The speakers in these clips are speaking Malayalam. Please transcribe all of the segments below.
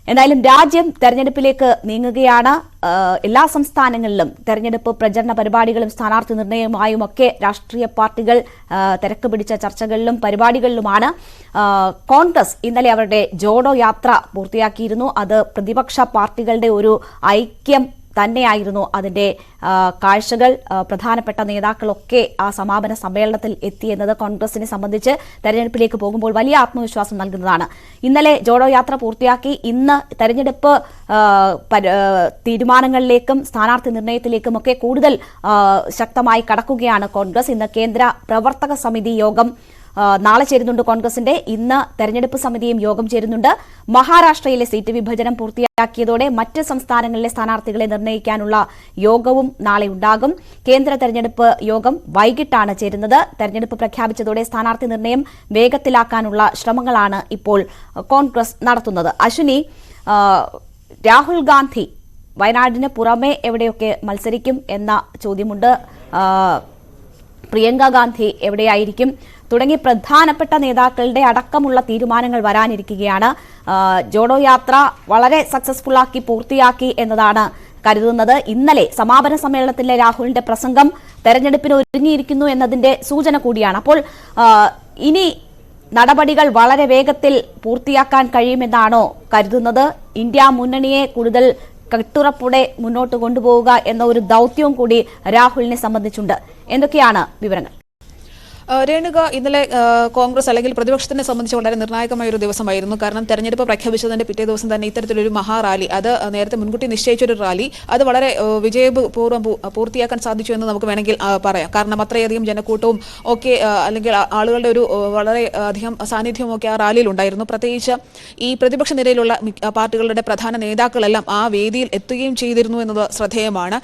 എന്തായാലും രാജ്യം തെരഞ്ഞെടുപ്പിലേക്ക് നീങ്ങുകയാണ്. എല്ലാ സംസ്ഥാനങ്ങളിലും തെരഞ്ഞെടുപ്പ് പ്രചരണ പരിപാടികളും സ്ഥാനാർത്ഥി നിർണയവുമായും ഒക്കെ രാഷ്ട്രീയ പാർട്ടികൾ തിരക്ക് പിടിച്ച ചർച്ചകളിലും പരിപാടികളിലുമാണ്. കോൺഗ്രസ് ഇന്നലെ അവരുടെ ജോഡോ യാത്ര പൂർത്തിയാക്കിയിരുന്നു. അത് പ്രതിപക്ഷ പാർട്ടികളുടെ ഒരു ഐക്യം തന്നെയായിരുന്നു അതിന്റെ കാഴ്ചകൾ. പ്രധാനപ്പെട്ട നേതാക്കളൊക്കെ ആ സമാപന സമ്മേളനത്തിൽ എത്തിയെന്നത് കോൺഗ്രസിനെ സംബന്ധിച്ച് തെരഞ്ഞെടുപ്പിലേക്ക് പോകുമ്പോൾ വലിയ ആത്മവിശ്വാസം നൽകുന്നതാണ്. ഇന്നലെ ജോഡോ യാത്ര പൂർത്തിയാക്കി ഇന്ന് തെരഞ്ഞെടുപ്പ് തീരുമാനങ്ങളിലേക്കും സ്ഥാനാർത്ഥി നിർണയത്തിലേക്കും ഒക്കെ കൂടുതൽ ശക്തമായി കടക്കുകയാണ് കോൺഗ്രസ്. ഇന്ന് കേന്ദ്ര പ്രവർത്തക സമിതി യോഗം നാളെ ചേരുന്നുണ്ട് കോൺഗ്രസിന്റെ. ഇന്ന് തെരഞ്ഞെടുപ്പ് സമിതിയും യോഗം ചേരുന്നുണ്ട്. മഹാരാഷ്ട്രയിലെ സീറ്റ് വിഭജനം പൂർത്തിയാക്കിയതോടെ മറ്റ് സംസ്ഥാനങ്ങളിലെ സ്ഥാനാർത്ഥികളെ നിർണ്ണയിക്കാനുള്ള യോഗവും നാളെ ഉണ്ടാകും. കേന്ദ്ര തെരഞ്ഞെടുപ്പ് യോഗം വൈകിട്ടാണ് ചേരുന്നത്. തെരഞ്ഞെടുപ്പ് പ്രഖ്യാപിച്ചതോടെ സ്ഥാനാർത്ഥി നിർണ്ണയം വേഗത്തിലാക്കാനുള്ള ശ്രമങ്ങളാണ് ഇപ്പോൾ കോൺഗ്രസ് നടത്തുന്നത്. അശ്വിനി, രാഹുൽ ഗാന്ധി വയനാടിന് പുറമെ എവിടെയൊക്കെ മത്സരിക്കും എന്ന ചോദ്യമുണ്ട്. പ്രിയങ്ക ഗാന്ധി എവിടെയായിരിക്കും തുടങ്ങി പ്രധാനപ്പെട്ട നേതാക്കളുടെ അടക്കമുള്ള തീരുമാനങ്ങൾ വരാനിരിക്കുകയാണ്. ജോഡോ യാത്ര വളരെ സക്സസ്ഫുൾ ആക്കി പൂർത്തിയാക്കി എന്നതാണ് കരുതുന്നത്. ഇന്നലെ സമാപന സമ്മേളനത്തിലെ രാഹുലിന്റെ പ്രസംഗം തെരഞ്ഞെടുപ്പിന് ഒരുങ്ങിയിരിക്കുന്നു എന്നതിന്റെ സൂചന കൂടിയാണ്. അപ്പോൾ ഇനി നടപടികൾ വളരെ വേഗത്തിൽ പൂർത്തിയാക്കാൻ കഴിയുമെന്നാണോ കരുതുന്നത്? ഇന്ത്യ മുന്നണിയെ കൂടുതൽ കെട്ടുറപ്പോടെ മുന്നോട്ട് കൊണ്ടുപോവുക എന്ന ഒരു ദൗത്യവും കൂടി രാഹുലിനെ സംബന്ധിച്ചുണ്ട്. എന്തൊക്കെയാണ് വിവരങ്ങൾ? രേണുക, ഇന്നലെ കോൺഗ്രസ് അല്ലെങ്കിൽ പ്രതിപക്ഷത്തിനെ സംബന്ധിച്ച് വളരെ നിർണായകമായ ഒരു ദിവസമായിരുന്നു. കാരണം തെരഞ്ഞെടുപ്പ് പ്രഖ്യാപിച്ചതിന്റെ പിറ്റേ ദിവസം തന്നെ ഇത്തരത്തിലൊരു മഹാറാലി, അത് നേരത്തെ മുൻകൂട്ടി നിശ്ചയിച്ചൊരു റാലി, അത് വളരെ വിജയപൂർവ്വം പൂർത്തിയാക്കാൻ സാധിച്ചു എന്ന് നമുക്ക് വേണമെങ്കിൽ പറയാം. കാരണം അത്രയധികം ജനക്കൂട്ടവും ഒക്കെ അല്ലെങ്കിൽ ആളുകളുടെ ഒരു വളരെ അധികം സാന്നിധ്യവും ഒക്കെ ആ റാലിയിൽ ഉണ്ടായിരുന്നു. പ്രത്യേകിച്ച് ഈ പ്രതിപക്ഷ നിരയിലുള്ള പാർട്ടികളുടെ പ്രധാന നേതാക്കളെല്ലാം ആ വേദിയിൽ എത്തുകയും ചെയ്തിരുന്നു എന്നത് ശ്രദ്ധേയമാണ്.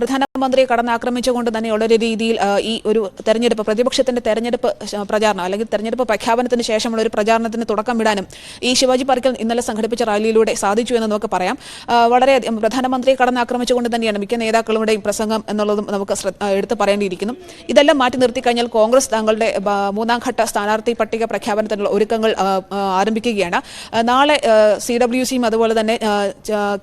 പ്രധാനമന്ത്രിയെ കടന്നാക്രമിച്ചുകൊണ്ട് തന്നെ വളരെ രീതിയിൽ ഈ ഒരു തെരഞ്ഞെടുപ്പ് പ്രതിപക്ഷത്തിന്റെ തെരഞ്ഞെടുപ്പ് പ്രചാരണം അല്ലെങ്കിൽ തെരഞ്ഞെടുപ്പ് പ്രഖ്യാപനത്തിന് ശേഷമുള്ള ഒരു പ്രചാരണത്തിന് തുടക്കം വിടാനും ഈ ശിവാജി പാർക്കിൽ ഇന്നലെ സംഘടിപ്പിച്ച റാലിയിലൂടെ സാധിച്ചു എന്ന് നമുക്ക് പറയാം. വളരെ പ്രധാനമന്ത്രിയെ കടന്നാക്രമിച്ചുകൊണ്ട് തന്നെയാണ് മിക്ക നേതാക്കളുടെയും പ്രസംഗം എന്നുള്ളതും നമുക്ക് എടുത്തു പറയേണ്ടിയിരിക്കുന്നു. ഇതെല്ലാം മാറ്റി നിർത്തി കഴിഞ്ഞാൽ കോൺഗ്രസ് തങ്ങളുടെ മൂന്നാം ഘട്ട സ്ഥാനാർത്ഥി പട്ടിക പ്രഖ്യാപനത്തിനുള്ള ഒരുക്കങ്ങൾ ആരംഭിക്കുകയാണ്. നാളെ CWCയും അതുപോലെ തന്നെ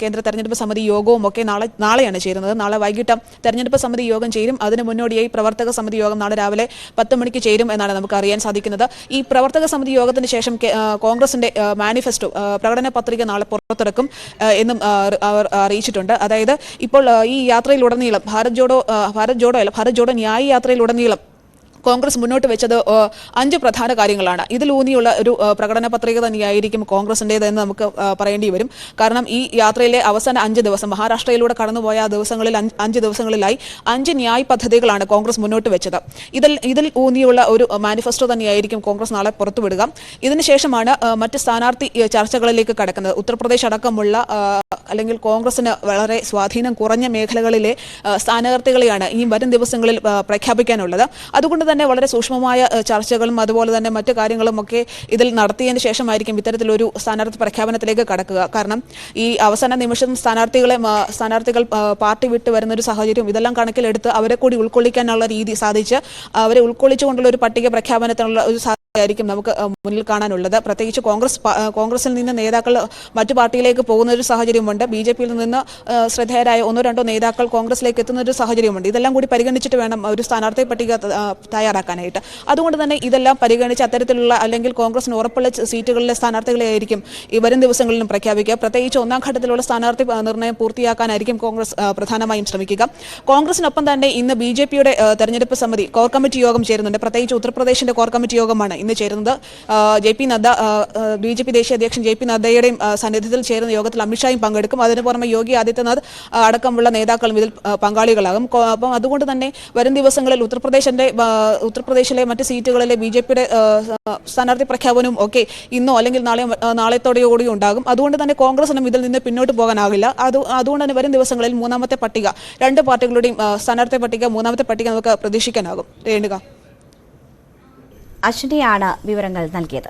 കേന്ദ്ര തെരഞ്ഞെടുപ്പ് സമിതി യോഗവും ഒക്കെ നാളെയാണ് ചേരുന്നത്. നാളെ വൈകിട്ട് തെരഞ്ഞെടുപ്പ് സമിതി യോഗം ചേരും. അതിന് മുന്നോടിയായി പ്രവർത്തക സമിതി യോഗം നാളെ രാവിലെ 10 മണിക്ക് ചേരും എന്നാണ് നമുക്ക് അറിയാൻ സാധിക്കുന്നത്. ഈ പ്രവർത്തക സമിതി യോഗത്തിന് ശേഷം കോൺഗ്രസിന്റെ മാനിഫെസ്റ്റോ പ്രകടന പത്രിക നാളെ പുറത്തിറക്കും എന്നും അവർ അറിയിച്ചിട്ടുണ്ട്. അതായത് ഇപ്പോൾ ഈ യാത്രയിലുടനീളം ഭാരത് ജോഡോ ന്യായ് യാത്രയിലുടനീളം കോൺഗ്രസ് മുന്നോട്ട് വെച്ചത് 5 പ്രധാന കാര്യങ്ങളാണ്. ഇതിലൂന്നിയുള്ള ഒരു പ്രകടന പത്രിക തന്നെയായിരിക്കും കോൺഗ്രസിൻ്റേതെന്ന് നമുക്ക് പറയേണ്ടി വരും. കാരണം ഈ യാത്രയിലെ അവസാന 5 ദിവസം മഹാരാഷ്ട്രയിലൂടെ കടന്നുപോയ ആ ദിവസങ്ങളിൽ 5 ദിവസങ്ങളിലായി 5 ന്യായ് പദ്ധതികളാണ് കോൺഗ്രസ് മുന്നോട്ട് വെച്ചത്. ഇതിൽ ഊന്നിയുള്ള ഒരു മാനിഫെസ്റ്റോ തന്നെയായിരിക്കും കോൺഗ്രസ് നാളെ പുറത്തുവിടുക. ഇതിനുശേഷമാണ് മറ്റ് സ്ഥാനാർത്ഥി ചർച്ചകളിലേക്ക് കടക്കുന്നത്. ഉത്തർപ്രദേശ് അടക്കമുള്ള അല്ലെങ്കിൽ കോൺഗ്രസിന് വളരെ സ്വാധീനം കുറഞ്ഞ മേഖലകളിലെ സ്ഥാനാർത്ഥികളെയാണ് ഈ വരും ദിവസങ്ങളിൽ പ്രഖ്യാപിക്കാനുള്ളത്. അതുകൊണ്ട് തന്നെ വളരെ സൂക്ഷ്മമായ ചർച്ചകളും അതുപോലെ തന്നെ മറ്റു കാര്യങ്ങളും ഒക്കെ ഇതിൽ നടത്തിയതിന് ശേഷമായിരിക്കും ഇത്തരത്തിലൊരു സ്ഥാനാർത്ഥി പ്രഖ്യാപനത്തിലേക്ക് കടക്കുക. കാരണം ഈ അവസാന നിമിഷം സ്ഥാനാർത്ഥികൾ പാർട്ടി വിട്ട് വരുന്ന ഒരു സാഹചര്യം ഇതെല്ലാം കണക്കിലെടുത്ത് അവരെ കൂടി ഉൾക്കൊള്ളിക്കാനുള്ള രീതി സാധിച്ച് അവരെ ഉൾക്കൊള്ളിച്ചുകൊണ്ടുള്ള ഒരു പട്ടിക പ്രഖ്യാപനത്തിനുള്ള ഒരു ആയിരിക്കും നമുക്ക് മുന്നിൽ കാണാനുള്ളത്. പ്രത്യേകിച്ച് കോൺഗ്രസിൽ നിന്ന് നേതാക്കൾ മറ്റു പാർട്ടിയിലേക്ക് പോകുന്ന ഒരു സാഹചര്യമുണ്ട്. BJPയിൽ നിന്ന് ശ്രദ്ധേയരായ 1-2 നേതാക്കൾ കോൺഗ്രസിലേക്ക് എത്തുന്ന ഒരു സാഹചര്യമുണ്ട്. ഇതെല്ലാം കൂടി പരിഗണിച്ചിട്ട് വേണം ഒരു സ്ഥാനാർത്ഥി പട്ടിക തയ്യാറാക്കാനായിട്ട്. അതുകൊണ്ട് തന്നെ ഇതെല്ലാം പരിഗണിച്ച് അത്തരത്തിലുള്ള അല്ലെങ്കിൽ കോൺഗ്രസിന് ഉറപ്പുള്ള സീറ്റുകളിലെ സ്ഥാനാർത്ഥികളെ ആയിരിക്കും ഈ വരും ദിവസങ്ങളിലും പ്രഖ്യാപിക്കുക. പ്രത്യേകിച്ച് 1ാം ഘട്ടത്തിലുള്ള സ്ഥാനാർത്ഥി നിർണ്ണയം പൂർത്തിയാക്കാനായിരിക്കും കോൺഗ്രസ് പ്രധാനമായും ശ്രമിക്കുക. കോൺഗ്രസിനൊപ്പം തന്നെ ഇന്ന് BJPയുടെ തെരഞ്ഞെടുപ്പ് സമിതി കോർ കമ്മിറ്റി യോഗം ചേരുന്നുണ്ട്. പ്രത്യേകിച്ച് ഉത്തർപ്രദേശിന്റെ കോർ കമ്മിറ്റി യോഗമാണ് ഇന്ന് ചേരുന്നത്. JP നദ്ദ, BJP ദേശീയ അധ്യക്ഷൻ JP നദ്ദയുടെയും സാന്നിധ്യത്തിൽ ചേരുന്ന യോഗത്തിൽ അമിത്ഷായും പങ്കെടുക്കും. അതിന് പുറമെ യോഗി ആദിത്യനാഥ് അടക്കമുള്ള നേതാക്കളും ഇതിൽ പങ്കാളികളാകും. അപ്പം അതുകൊണ്ട് തന്നെ വരും ദിവസങ്ങളിൽ ഉത്തർപ്രദേശിലെ മറ്റ് സീറ്റുകളിലെ BJPയുടെ സ്ഥാനാർത്ഥി പ്രഖ്യാപനവും ഒക്കെ ഇന്നോ അല്ലെങ്കിൽ നാളെത്തോടെയോടെ ഉണ്ടാകും. അതുകൊണ്ട് തന്നെ കോൺഗ്രസിനും ഇതിൽ നിന്ന് പിന്നോട്ട് പോകാനാകില്ല. അതുകൊണ്ട് തന്നെ വരും ദിവസങ്ങളിൽ മൂന്നാമത്തെ പട്ടിക 2 പാർട്ടികളുടെയും സ്ഥാനാർത്ഥി പട്ടിക മൂന്നാമത്തെ പട്ടിക നമുക്ക് പ്രതീക്ഷിക്കാനാകും. രേണുക, അശ്വിനിയാണ് വിവരങ്ങൾ നൽകിയത്.